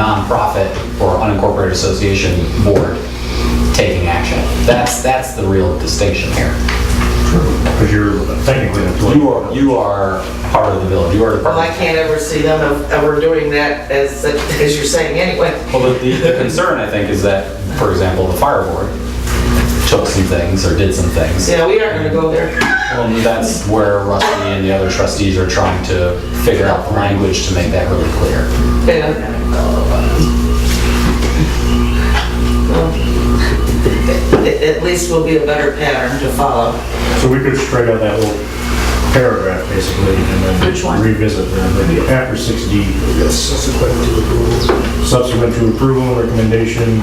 nonprofit or unincorporated association board taking action. That's the real distinction here. Because you're technically an employee. You are part of the village. You are the Well, I part. can't ever see them ever doing that as you're saying anyway. Well, the concern, I think, is that, for example, the fire board took some things or did some things. Yeah, we aren't gonna go there. Well, and that's where Rusty and the other trustees are trying to figure out the language to make that really clear. Yeah. Well, at least will be a better pattern to follow. So we could strike out that whole paragraph basically and then Which one? revisit them after 6D. Yes, subsequent to approval. Subsequent to approval and recommendation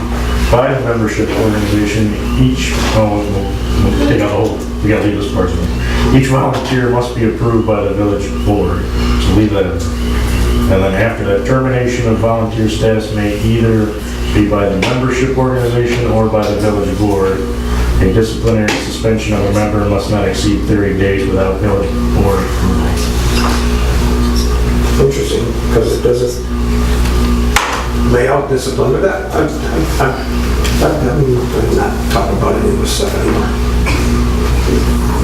by the membership organization, each, we'll take out the whole, we gotta leave this part in. Each volunteer must be approved by the village board, so leave that in. And then after that, termination of volunteer status may either be by the membership organization or by the village board. A disciplinary suspension of a member must not exceed 30 days without village board approval. Interesting, because it doesn't lay out discipline, but that, I'm not talking about any of this stuff anymore.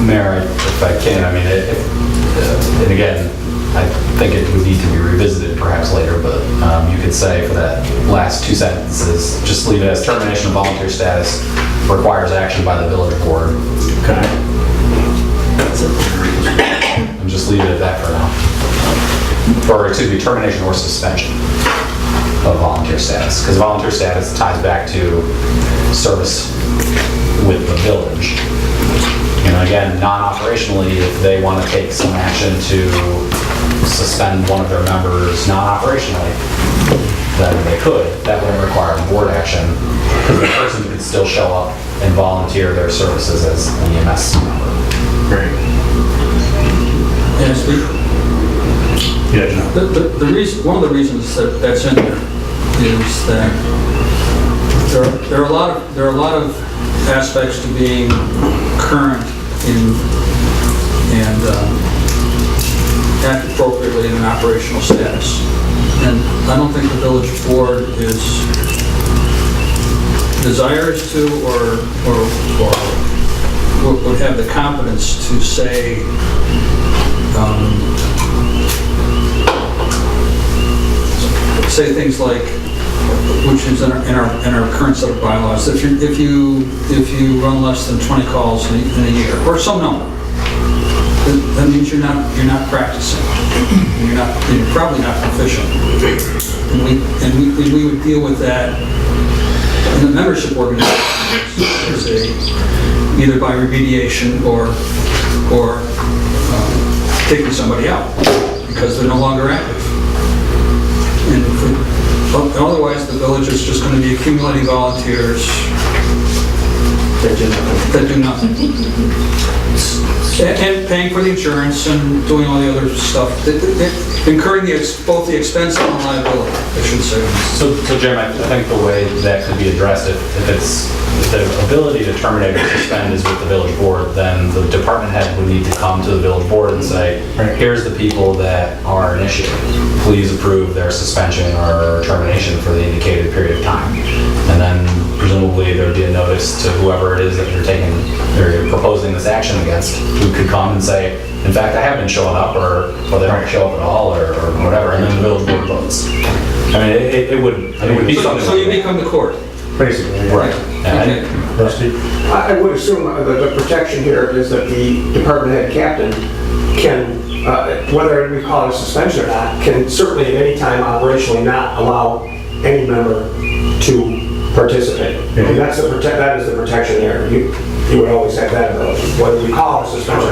Mayor, if I can, I mean, and again, I think it would need to be revisited perhaps later, but you could say for that last two sentences, just leave it as termination of volunteer status requires action by the village board. Okay. And just leave it at that for now. Or, excuse me, termination or suspension of volunteer status. Because volunteer status ties back to service with the village. You know, again, non-operationally, if they want to take some action to suspend one of their members non-operationally, then they could. That wouldn't require board action, because the person could still show up and volunteer their services as an EMS member. Great. Yes, Yeah, John. the reason, one of the reasons that that's in there is that there are a lot of aspects to being current and act appropriately in an operational status. And I don't think the village board desires to or would have the competence to say say things like, which is in our current set of bylaws, if you run less than 20 calls in a year or some number, that means you're not practicing. You're probably not proficient. And we would deal with that in the membership organization either by remediation or taking somebody out because they're no longer active. And otherwise, the village is just going to be accumulating volunteers that do nothing. And paying for the insurance and doing all the other stuff. Incurring both the expense and the liability, I should say. So Jim, I think the way that could be addressed, if the ability to terminate or suspend is with the village board, then the department head would need to come to the village board and say, here's the people that are an issue. Please approve their suspension or termination for the indicated period of time. And then presumably there would be a notice to whoever it is that you're proposing this action against, who could come and say, in fact, I have been showing up, or they don't show up at all, or whatever, and then the village board votes. I mean, it would be something. So you become the court. Basically. Right. Okay. Rusty? I would assume the protection here is that the department head captain can, whether we call it a suspension or not, can certainly at any time operationally not allow any member to participate. Yeah. And that is the protection there. You would always have that ability. Whether you call it a suspension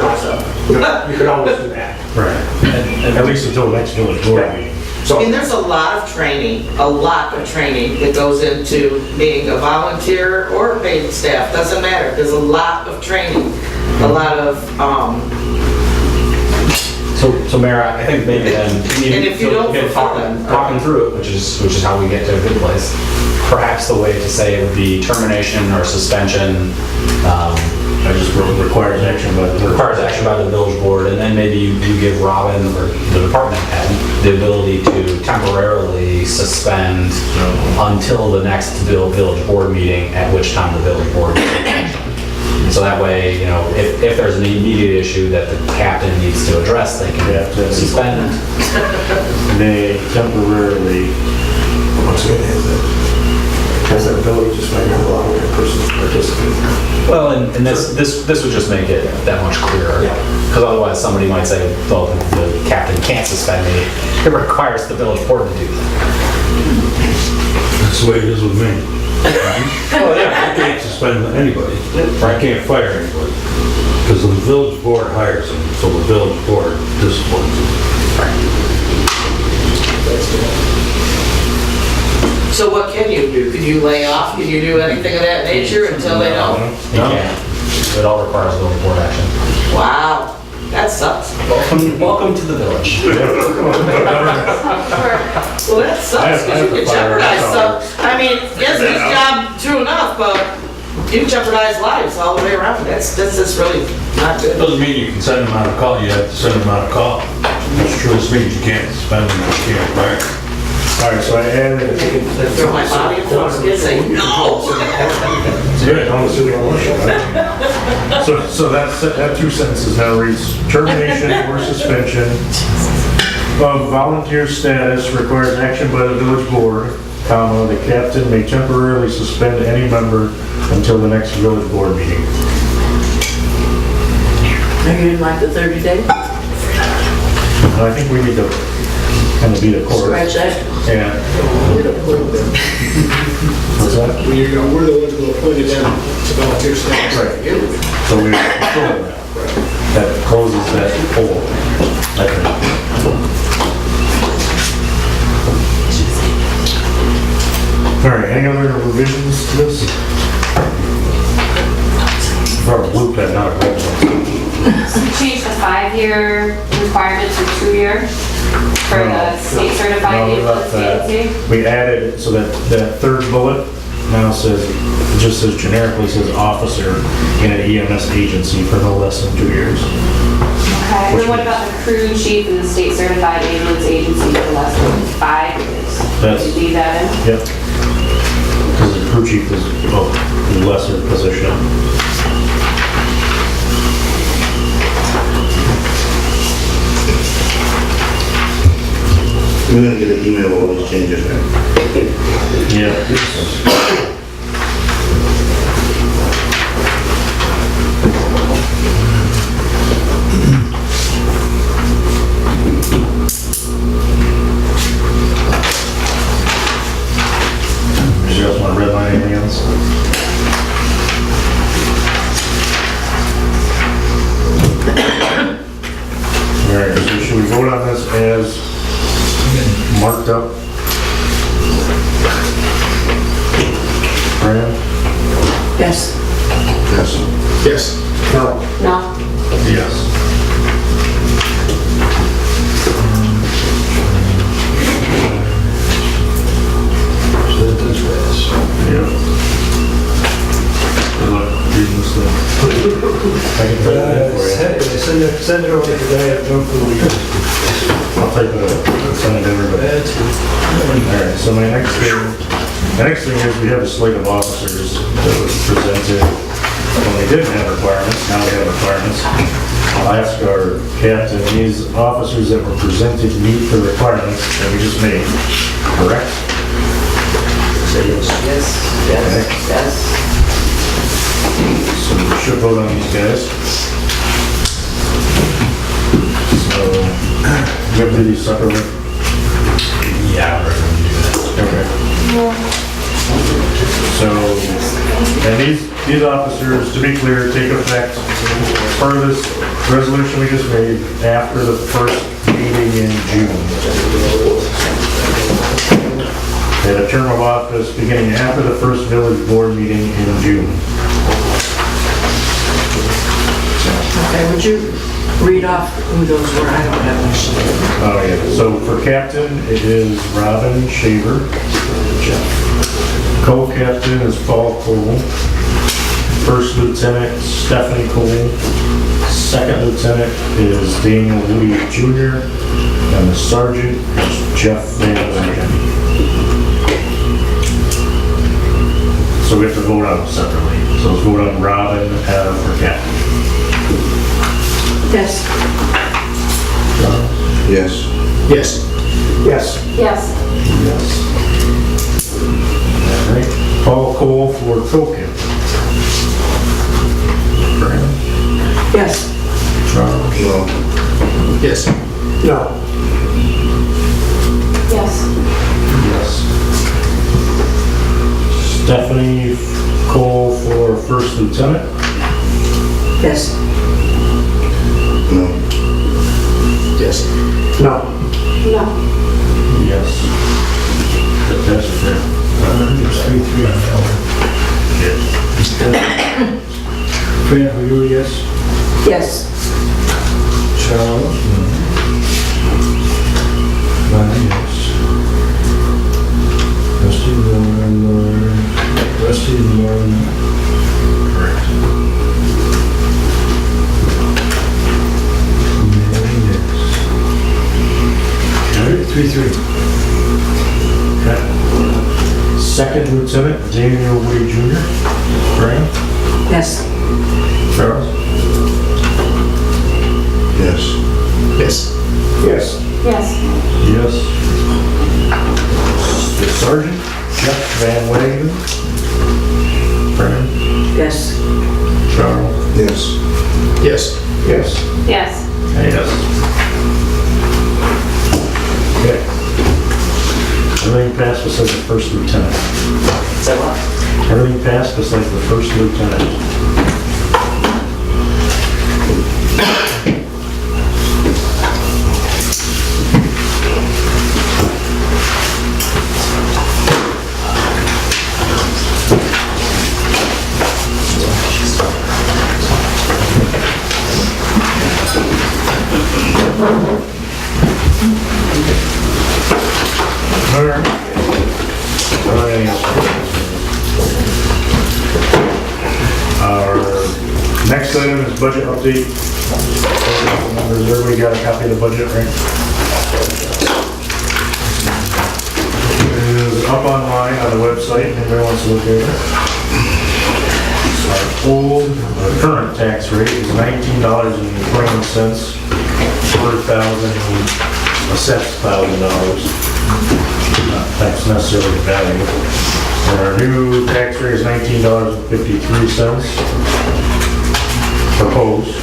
or not, you could always do that. Right. At least until the next village board meeting. So, I mean, there's a lot of training that goes into being a volunteer or a paid staff, doesn't matter. There's a lot of training, a lot of, So Mayor, I think maybe then, And if you don't fulfill that- talking through it, which is how we get to a good place, perhaps the way to say it would be termination or suspension I just wrote requires action by the. Requires action by the village board, and then maybe you give Robin or the department head the ability to temporarily suspend until the next village board meeting, at which time the village board will take action. So that way, you know, if there's an immediate issue that the captain needs to address, they can suspend. May temporarily. Once again, has that ability just by not allowing that person to participate. Well, and this would just make it that much clearer. Yeah. Because otherwise somebody might say, well, the captain can't suspend me. It requires the village board to do that. That's the way it is with me. Oh, yeah. I can't suspend anybody. I can't fire anybody. Because the village board hires them, so the village board disciplines them. So what can you do? Can you lay off? Can you do anything of that nature until they know? You can't. It all requires village board action. Wow, that sucks. Welcome to the village. Well, that sucks, because you can jeopardize some, I mean, yes, his job, true enough, but you jeopardize lives all the way around. That's just really not good. Doesn't mean you can send them out a call, you have to send them out a call. That's true, this means you can't suspend them, you can't fire. All right, so I added. Throw my body in the and say, no! So that two sentences now reads, termination or suspension of volunteer status requires action by the village board, comma, the captain may temporarily suspend any member until the next village board meeting. Maybe you didn't like the 30 day? And I think we need to kind of beat a chord. Scratch that. Yeah. What's that? We're the ones who appointed them to volunteer staff. Right. So we control that. That closes that hole, I think. All right, any other revisions to this? Brought a blue pen, not a red one. So we changed the 5-year requirement to 2-year for the state certified No, we left ambulance that. agency. We added it so that third bullet now says, it just says generically says officer in an EMS agency for no less than 2 years. Okay, and then what about the crew chief and the state certified ambulance agency for less than 5 years? That's- Did you leave that in? Yep. Because the crew chief is a lesser position. We're gonna get an email with all these changes now. Yeah. Did you guys want to redline anything else? All right, so should we vote on this as marked up? Fran? Yes. Yes. Yes. No, No? Yes. Yeah. Good luck reading this thing. I can put it in for you. Send it over to the guy at North I'll take the, send it to everybody. All right, so my next thing is we have a slate of officers that was presented when we didn't have requirements, now we have requirements. I'll ask our captain, these officers that were presented meet the requirements that we just made, correct? Say yes. Yes. So we should vote on these guys. So, we have to do these separately. Yeah, I would recommend you do that. Okay. So, and these officers, to be clear, take effect per this resolution we just made after the first meeting in June. They had a term of office beginning after the first village board meeting in June. Okay, would you read off who those were? I don't have them. Oh, yeah. So for captain, it is Robin Shaver. Co-captain is Paul Cole. First lieutenant Stephanie Cole. Second lieutenant is Daniel Woody Jr. And the sergeant is Jeff Van Wygen. So we have to vote on them separately. So let's vote on Robin, Adam, or Kathy. Yes. Yes. Yes. Yes. Yes. Yes. All right. Paul Cole for Token. Brandon. Yes. Charles. No. Yes. No. Yes. Yes. Stephanie Cole for First Lieutenant. Yes. No. Yes. No. No. Yes. That passes there. Fran, are you a yes? Yes. Charles? Bonnie, yes. Rusty, Lauren. Rusty, Lauren. Correct. Mary, yes. All right, 3-3. Okay. Second Lieutenant Daniel Woody Jr. Graham? Yes. Charles? Yes. Yes. Yes. Yes. Yes. The Sergeant Jeff Van Wygen? Graham? Yes. Charles? Yes. Yes. Yes. Yes. Yes. Okay. Everything passed besides the First Lieutenant. So what? Everything passed besides the First Lieutenant. All right. Our next item is budget update. Has everybody got a copy of the budget, right? It is up online on the website, if anybody wants to look at it. Our current tax rate is $19.20 per thousand assessed $1,000. Not tax necessarily value. And our new tax rate is $19.53 proposed,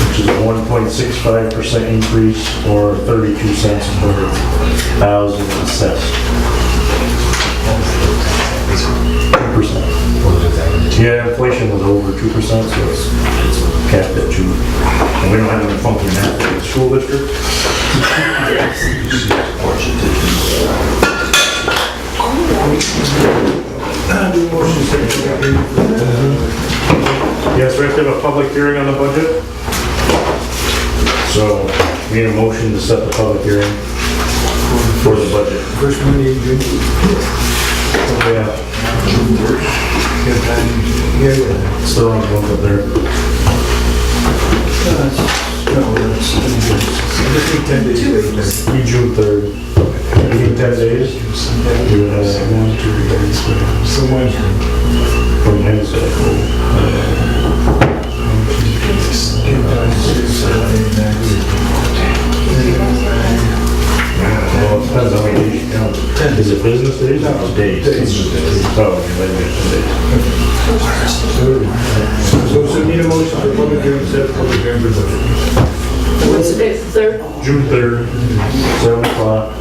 which is a 1.65% increase or 32 cents per thousand assessed. 2%. Yeah, inflation was over 2%, so it's capped at 2. And we don't have any funky math for the school district. Yes, we have to have a public hearing on the budget. So we need a motion to set the public hearing for the budget. First Monday in June. Yeah, Yeah. it's the wrong one up there. No, that's, I just need 10 days. Be June 3rd. We need 10 days. We would have 1, 2 days. So Wednesday. From Wednesday. Well, it depends how many days you count. Is it business days or days? Oh, okay, wait a minute, So need a motion for public hearing, set a public hearing for budget. What's the date, the 3rd? 10 days. June 3rd, 7 o'clock.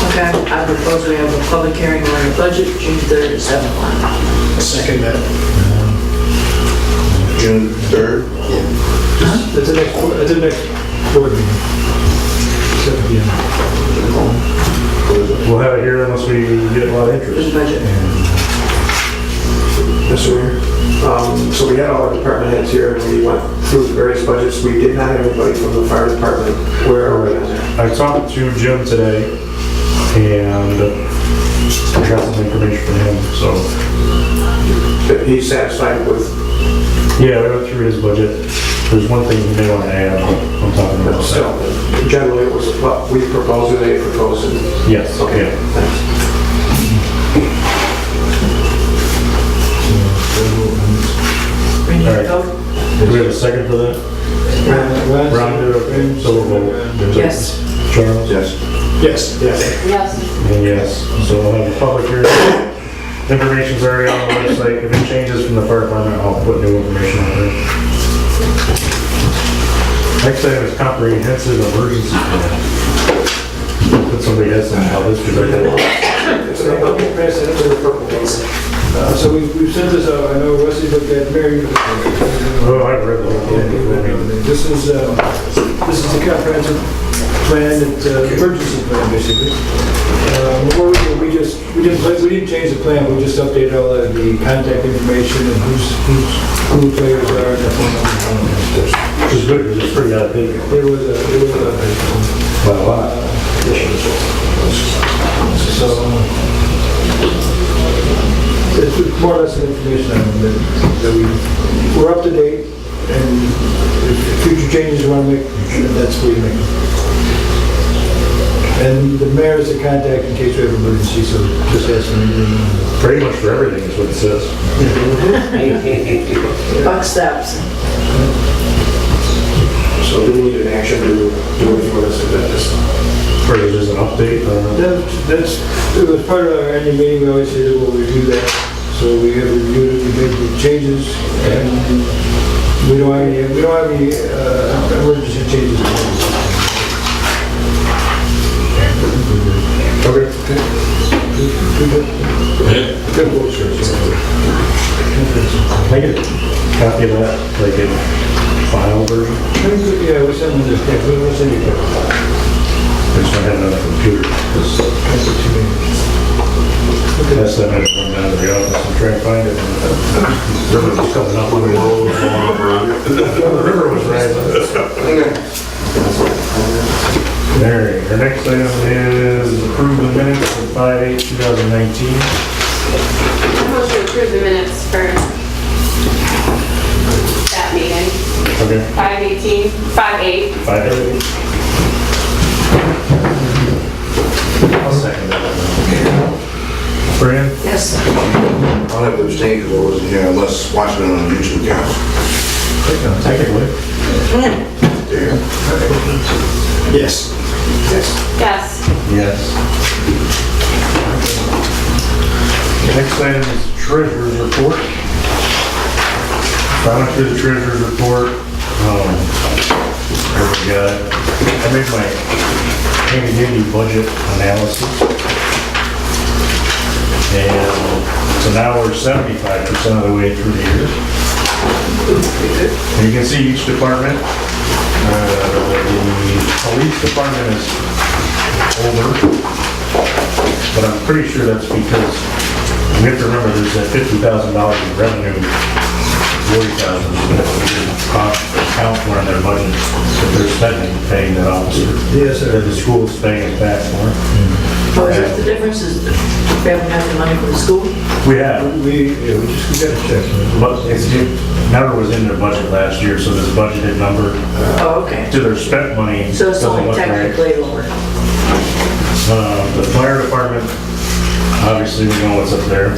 Okay, I propose we have a public hearing on the budget, June 3rd at 7 o'clock. Second that. June 3rd? That's the next board meeting. 7 p.m. We'll have it here unless we get a lot of For the interest. budget. Mr. Mayor, so we had all our department heads here and we went through the various budgets. We did not have anybody from the fire department. Where are we on that? I talked to Jim today and I got some information from him, so he's satisfied with, Yeah, we went through his budget. There's one thing you may want to add, I'm talking but about. still, generally it was what we proposed and they proposed. And Yes, okay, yeah. thanks. We need All to right. vote? Do we have a second for that? Ron, do it. So we'll vote. Yes. Charles? Yes. Yes, yes. Yes. And yes. So we'll have a public hearing. Information's already on the website. If it changes from the fire department, I'll put new information on there. Next item is comprehensive emergency plan. Put somebody else in how this was. So we've sent this out, I know Rusty looked at Mary. Oh, I've read the whole thing. This is the comprehensive plan, it's emergency plan, basically. What we did, we didn't change the plan, we just updated all of the contact information and who the players are and the phone numbers. Which is good, because it's pretty outdated. It was By a lot. so, it's more or less an information item that we're up to date, and if future changes you want to make, that's where you make them. And the mayor is the contact in case we have an emergency, so just ask me. Pretty much for everything is what it says. Buck stops. So do we need an action to do anything with this? Is that just? Or is this an update? It was part of our annual meeting, we always say that we'll review that. So we have reviewed it, we made the changes, and we don't have any emergency changes. Okay. Good vote, sir. Can I get a copy of that, like in file version? Yeah, we sent them this, we'll send you. I just don't have it on the computer. That's that I had to run down to the office and try and find it. The river was coming up on the road. The river was rising. There, our next item is approve the minutes of 5/8/2019. I motion to approve the minutes for that meeting. Okay. 5/18, 5/8. 5/8. I'll second that. Fran? Yes. I'll have to abstain because I wasn't here unless watching it on YouTube account. Technically. There. Yes. Yes. Yes. Yes. Next item is treasurer's report. So I went through the treasurer's report. There we go. I made my handy budget analysis. And so now we're 75% of the way through the year. And you can see each department. The police department is over, but I'm pretty sure that's because we have to remember there's that $50,000 in revenue, 40,000 that we didn't account for in their budget that they're spending, paying that officer. Yes, sir. That the school's paying us back for. Oh, is that the difference, is we haven't got the money from the school? We have, We got a check. but it's, number was in their budget last year, so this budgeted number Oh, okay. to their spent money So it's doesn't only look right. technically lower. The fire department, obviously we know what's up there.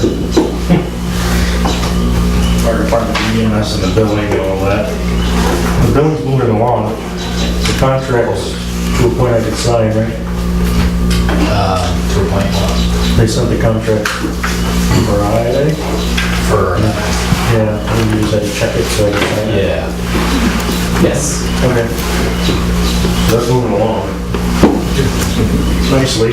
Fire department, EMS and the building and all that. The building's moving along. The contract's to a point I could sign, right? To a point, They sent the contract Friday? for, Yeah, we just had to check it so I could sign it. yeah. Yes. Okay. So that's moving along. Nicely.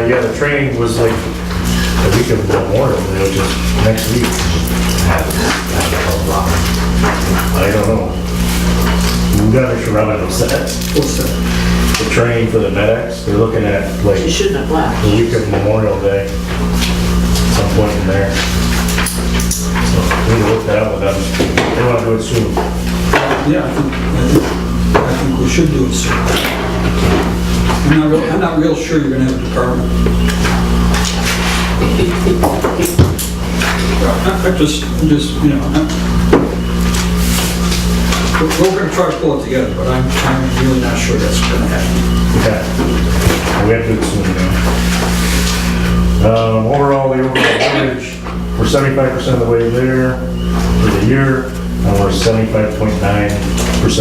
Yeah, the training was like the week of Memorial Day, which is next week. I don't know. We gotta make sure Robin knows that. What's that? The training for the medics, they're looking at like You shouldn't have left. the week of Memorial Day, some point in there. So we need to look that up with them. They want to do it soon. Yeah, I think we should do it soon. I'm not real sure you're gonna have a department. I just, you know, we're gonna try to pull it together, but I'm really not sure that's gonna happen. Okay. We have to do it soon, overall, the overall average, we're 75% of the way there for the year, and we're 75.9%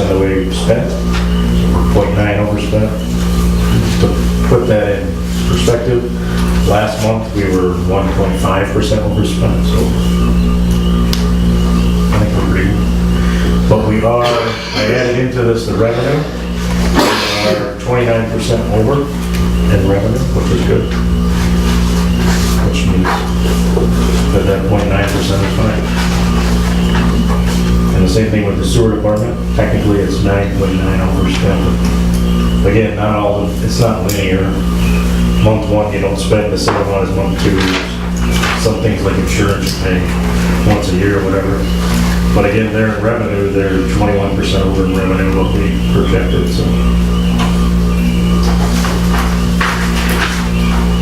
of the way spent. So we're 0.9 overspent. To put that in perspective, last month we were 1.5% overspent, so I think we're pretty good. But we are, I added into this the revenue, we are 29% over in revenue, which is good. Which means that 0.9% is fine. And the same thing with the sewer department, technically it's 9.9 overspent. Again, not all, it's not linear. Month one, you don't spend the same amount as month two. Some things like insurance you pay once a year or whatever. But again, they're in revenue, they're 21% over in revenue what we projected, so.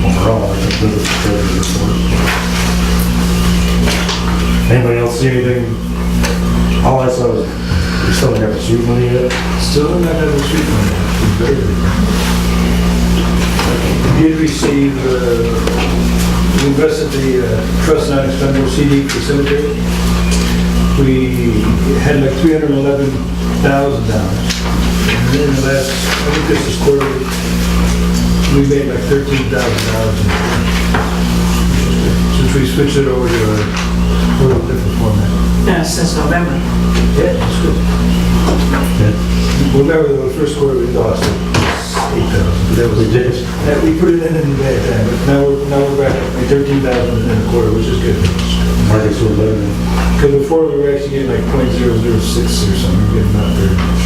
Overall, I think this is a good report. Anybody else see anything? All I saw was, we still haven't got the street money yet. Still not having a street money. We did receive, we invested the trust non-expendable CD for cemetery. We had like $311,000 down. And then in the last, I think this is quarterly, we made like $13,000 since we switched it over to a little different format. Yeah, since November. Yeah, it's good. Remember, the first quarter we lost $8,000. That was ridiculous. We put it in the bad time, but now we're back at like $13,000 in a quarter, which is good. Markets were better than. Because before we were actually getting like 0.006 or something, we were getting not very much.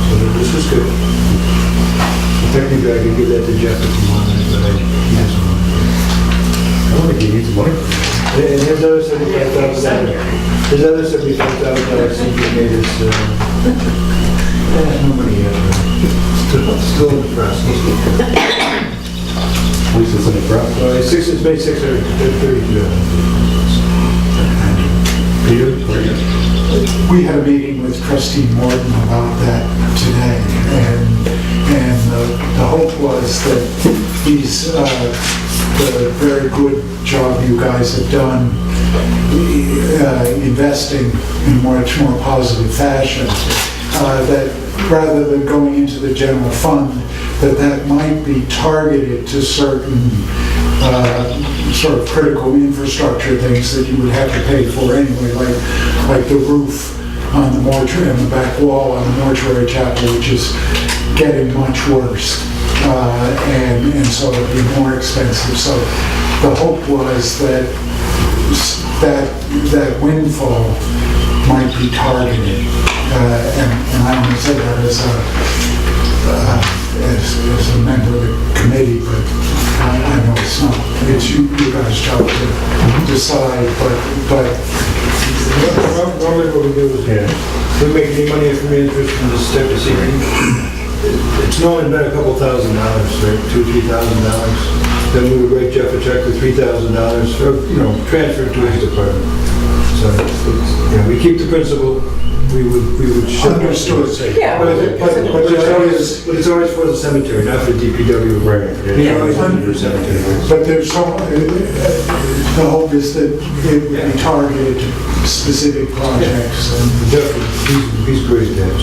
So this was good. Technically, I could give that to Jeff if you wanted, but he doesn't want it. I don't think he needs money. And his other $75,000, his other $75,000 seems to made us, no money yet. Still in the process. At least it's in the process. Well, it's made $632. Peter? We had a meeting with Trustee Morton about that today, and the hope was that these, the very good job you guys have done investing in a much more positive fashion, that rather than going into the general fund, that might be targeted to certain sort of critical infrastructure things that you would have to pay for anyway, like the roof on the mortuary, and the back wall on the mortuary chapel, which is getting much worse. And so it'd be more expensive. So the hope was that windfall might be targeted. And I only say that as a member of the committee, but I know it's not. It's you guys' job to decide, but Normally what we do is, we make any money from interest from this type of CD. It's normally been a couple $1,000, right, $2,000 or $3,000. Then we would write Jeff a check for $3,000, or, transfer it to his department. So, we keep the principle. We would ship. Understood. Yeah. But it's always for the cemetery, not for DPW. Right. It's always for cemetery. But there's the hope is that it would be targeted to specific projects. And Jeff, he's great at that.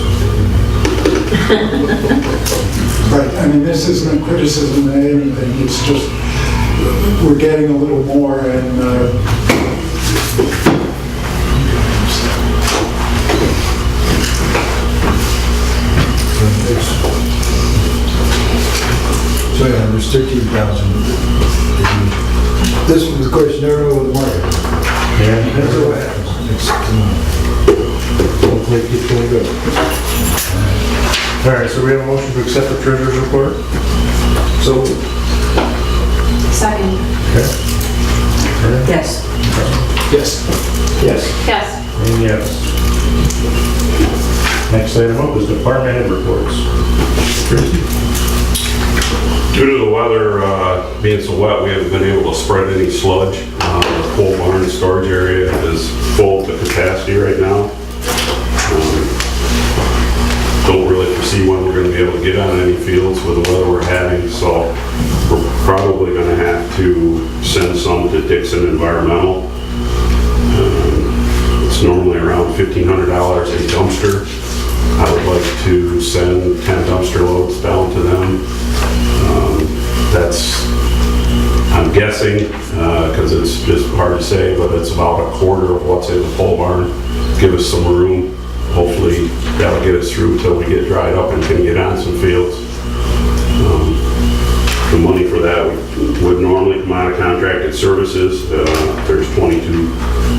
right, I mean, this isn't a criticism of anything. It's just we're getting a little more, and So yeah, there's 13,000. This one, of course, you never know what the market is. Yeah. That's what happens. Hopefully it keeps going good. All right, so we have a motion to accept the treasurer's report. So, Second. Okay. Yes. yes. Yes. Yes. And yes. Next item up is department head reports. Tracy? weather being so wet, we haven't been able to spread any sludge. The pole barn storage area is full to capacity right now. Don't really foresee when we're going to be able to get on any fields with the weather we're having, so we're probably going to have to send some to Dixon Environmental. It's normally around $1,500 a dumpster. I would like to send 10 dumpster loads down to them. That's, I'm guessing, because it's just hard to say, but it's about a quarter of what's in the pole barn. Give us some room. Hopefully that'll get us through till we get dried up and can get on some fields. The money for that would normally come out of contracted services. There's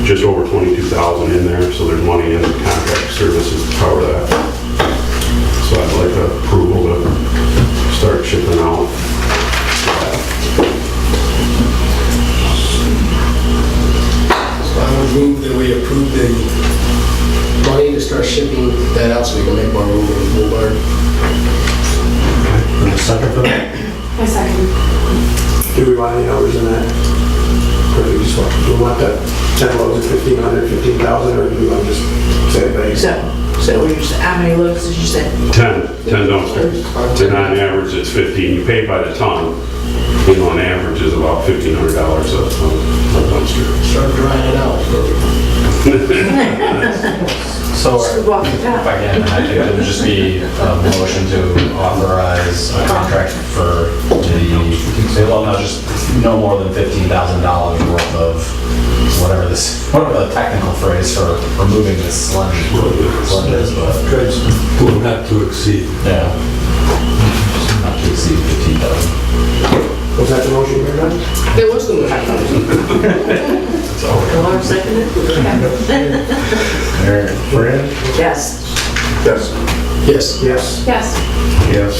just over 22,000 in there, so there's money in contract services to cover that. So I'd like approval to start shipping out. So I would move that we approve the money to start shipping that out so we can make more room in the pool barn. And the second for that? I second. Do we want any numbers in that? Or do we just want, do we want that 10 loads at 1,500, 15,000, or do we want to just say it base? So what you said, how many loads did you say? 10 dumpsters. And on average, it's 15. You pay by the ton. You know, on average is about $1,500 a dumpster. Start drying it out. So, Walk it if down. I can, I think it would just be a motion to authorize a contract for well, no, just no more than $15,000 worth of whatever the technical phrase for removing this sludge is, but Not to exceed. yeah, not to exceed 15,000. Was that the motion, Mary Beth? It was the motion. Laura seconded? All right, Fran? Yes. Yes. Yes. Yes. Yes. Yes.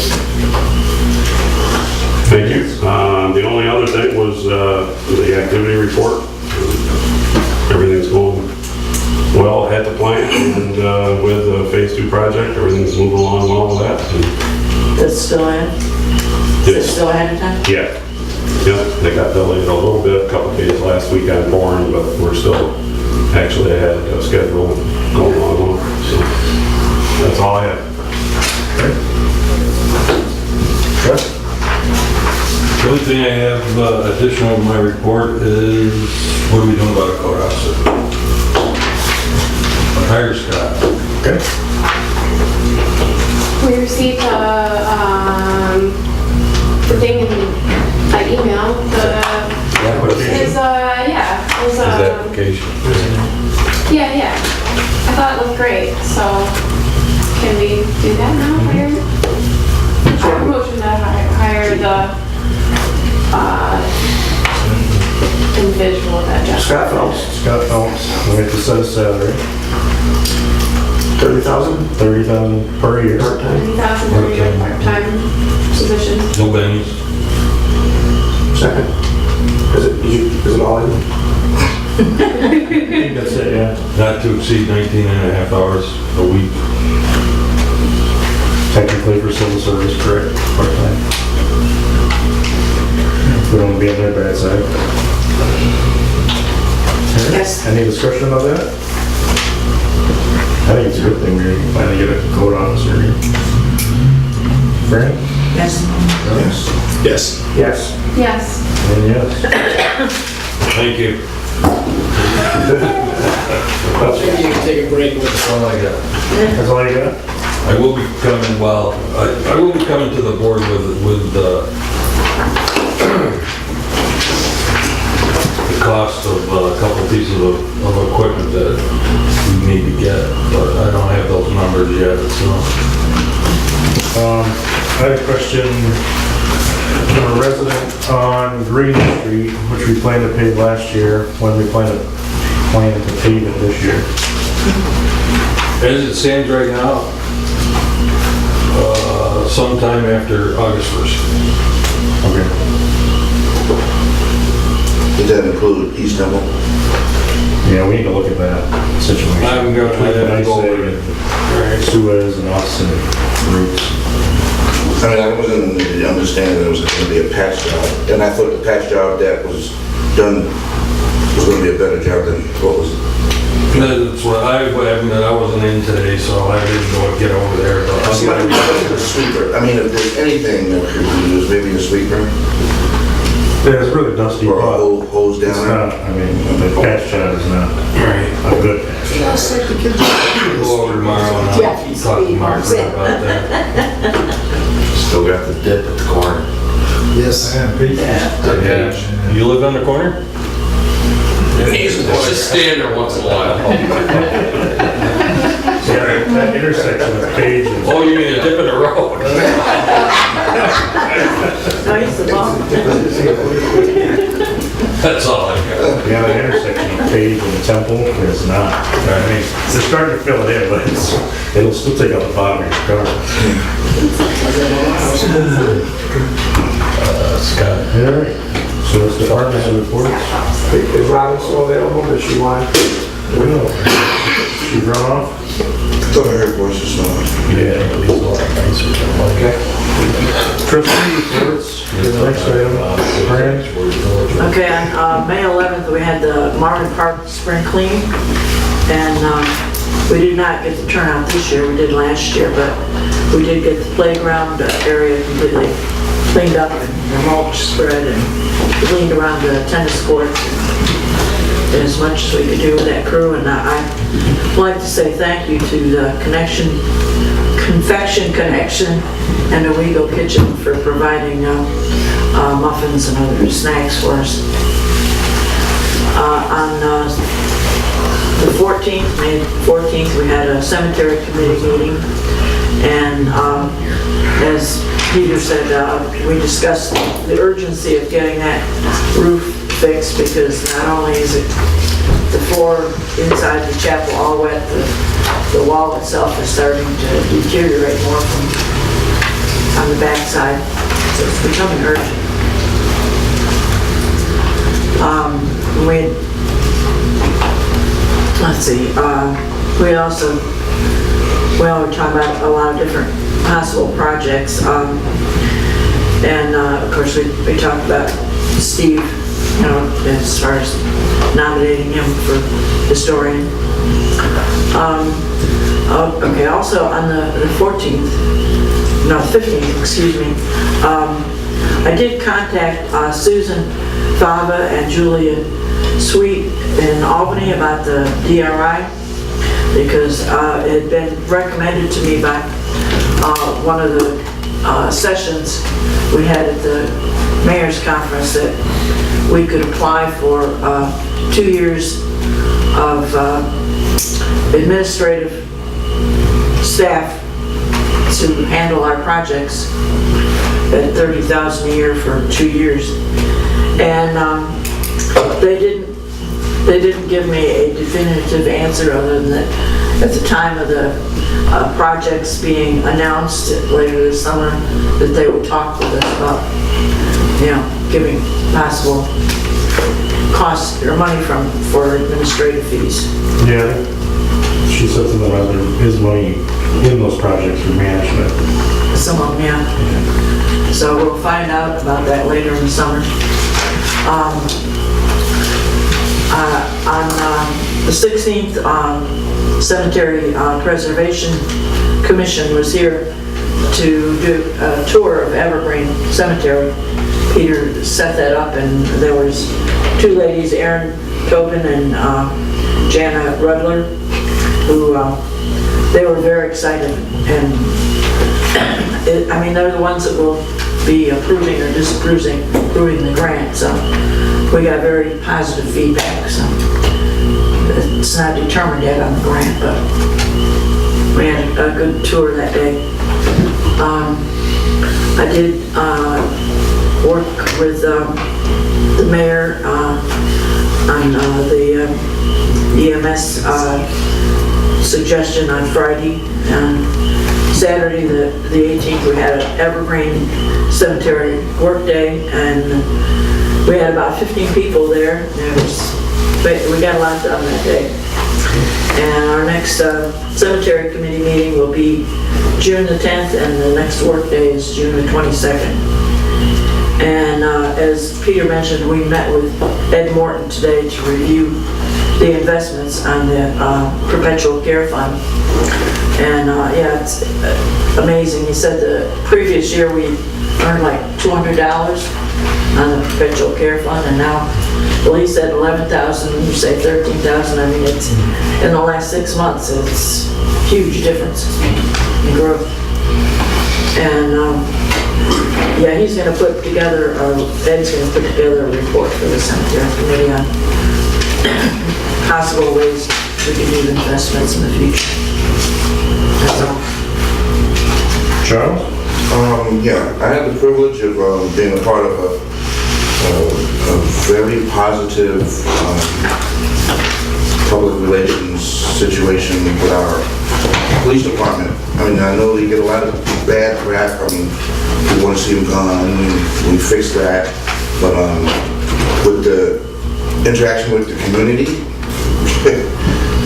Thank you. The only other thing was the activity report. Everything's going well at the plant, and with the Phase 2 project, everything's moving along well with that. That's still in? Is it still ahead of time? Yeah. Yeah, they got delayed a little bit, a couple of days last week on pouring, but we're still actually ahead of schedule going along. So that's all I have. The only thing I have additional in my report is, what are we doing about a code officer? Hire Scott. Okay. We received the thing in my email, his Application. yeah. I thought it looked great, so can we do that now? Hire motion to hire the individual that just. Scott Phelps, Scott Phelps, we have to set a salary, 30,000 $30,000 per year. part-time. 30,000 per year part-time position. No bennies. Second. Is it all in? I think that's it, yeah. Not to exceed 19 and a half hours a week. Technically for civil service, correct, part-time. We don't want to be on their bad side. Yes. Any discussion about that? I think it's a good thing we finally get a code officer here. Fran? Yes. Yes. Yes. Yes. And yes. Thank you. Maybe you can take a break with That's all I got. That's all you got? I will be coming, I will be coming to the board with the cost of a couple pieces of equipment that we need to get, but I don't have those numbers yet, so. I had a question from a resident on Green Street, which we planned to pave last year, when we plan to pave it this year. As it stands right now, sometime after August 1st. Okay. Does that include East Temple? Yeah, we need to look at that situation. I'm going to Between have to go Nice over Day it. and Suez and us and Roots. I mean, I wasn't under the understanding that it was going to be a patch job, and I thought the patch job that was done was going to be a better job than what was. That's what I wasn't in today, so I didn't know what to get over there, but See, I mean, a sweeper. I mean, if there's anything that could be used, maybe a sweeper Yeah, it's really dusty, or a but hose it's down. not, I mean, the patch job is not a good patch job. go over tomorrow and I'll talk to Margaret about that. Still got the dip at the corner. Yes. Yeah. You live on the corner? Just stand there once in a while. Yeah, that intersection of Page and... Oh, you mean a dip in the road? No, he's the bomb. That's all I got. Yeah, the intersection of Page and Temple is not, I mean, they're starting to fill it in, but it'll still take out the bottom of your car. Scott. All right, so this department has reports. Is Robin still available? Does she want? We know. She run off? I thought I heard voices. Yeah, he's a lot nicer. Okay. Trustee reports, the next item, Fran. Okay, on May 11th, we had the Marvin Park Spring Clean, and we did not get the turnout this year, we did last year, but we did get the playground area completely cleaned up and the mulch spread and cleaned around the tennis courts as much as we could do with that crew. And I'd like to say thank you to the Confection Connection and the WeGo Kitchen for providing muffins and other snacks for us. On the 14th, May 14th, we had a cemetery committee meeting, and as Peter said, we discussed the urgency of getting that roof fixed, because not only is it the floor inside the chapel all wet, the wall itself is starting to deteriorate more from on the back side, so it's becoming urgent. We were talking about a lot of different possible projects, and of course we talked about Steve, as far as nominating him for historian. Okay, also on the 15th, excuse me, I did contact Susan Fava and Julia Sweet in Albany about the DRI, because it had been recommended to me by one of the sessions we had at the mayor's conference that we could apply for 2 years of administrative staff to handle our projects at $30,000 a year for 2 years. And they didn't give me a definitive answer, other than that at the time of the projects being announced later this summer, that they would talk with us about, giving possible costs or money for administrative fees. Yeah, she said something about there is money in those projects for management. Some of them, yeah. So we'll find out about that later in the summer. On the 16th, Cemetery Preservation Commission was here to do a tour of Evergreen Cemetery. Peter set that up, and there was 2 ladies, Erin Tobin and Jana Rudler, who they were very excited, and they're the ones that will be approving or disapproving the grant, so we got very positive feedback. So it's not determined yet on the grant, but we had a good tour that day. I did work with the mayor on the EMS suggestion on Friday. And Saturday, the 18th, we had an Evergreen Cemetery work day, and we had about 15 people there. We got a lot done that day. And our next cemetery committee meeting will be June the 10th, and the next work day is June the 22nd. And as Peter mentioned, we met with Ed Morton today to review the investments on the perpetual care fund. And yeah, it's amazing. He said the previous year we earned like $200 on the perpetual care fund, and now, well, he said 11,000, you say 13,000. I mean, it's in the last 6 months, it's huge difference in growth. And yeah, he's going to put together, Ed's going to put together a report for the cemetery committee on possible ways we can do investments in the future. That's all. Charles? Yeah, I had the privilege of being a part of a very positive public relations situation with our police department. I mean, I know they get a lot of bad rap. I mean, we want to see them gone, we fix that. But with the interaction with the community,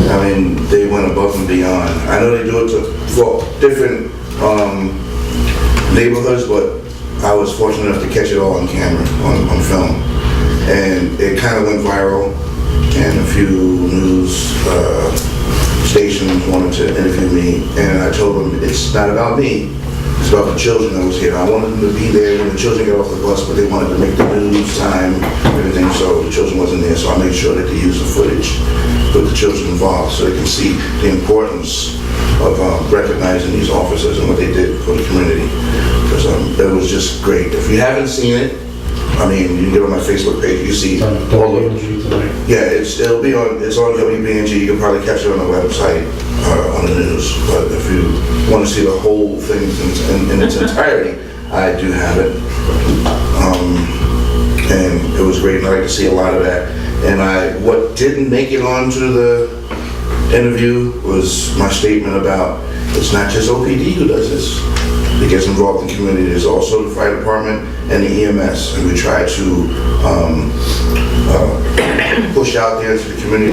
I mean, they went above and beyond. I know they do it for different neighborhoods, but I was fortunate enough to catch it all on camera, on film. And it kind of went viral, and a few news stations wanted to interview me, and I told them it's not about me, it's about the children that was here. I wanted them to be there when the children got off the bus, but they wanted to make the news time, everything, so the children wasn't there, so I made sure that they use the footage with the children involved so they can see the importance of recognizing these officers and what they did for the community. Because it was just great. If you haven't seen it, I mean, you can get on my Facebook page, you see all of it. Yeah, it's on WBNG. You can probably catch it on the website, on the news. But if you want to see the whole thing in its entirety, I do have it. And it was great, and I like to see a lot of that. And what didn't make it onto the interview was my statement about it's not just OPD who does this. It gets involved in the community. There's also the fire department and the EMS, and we try to push out there to the community.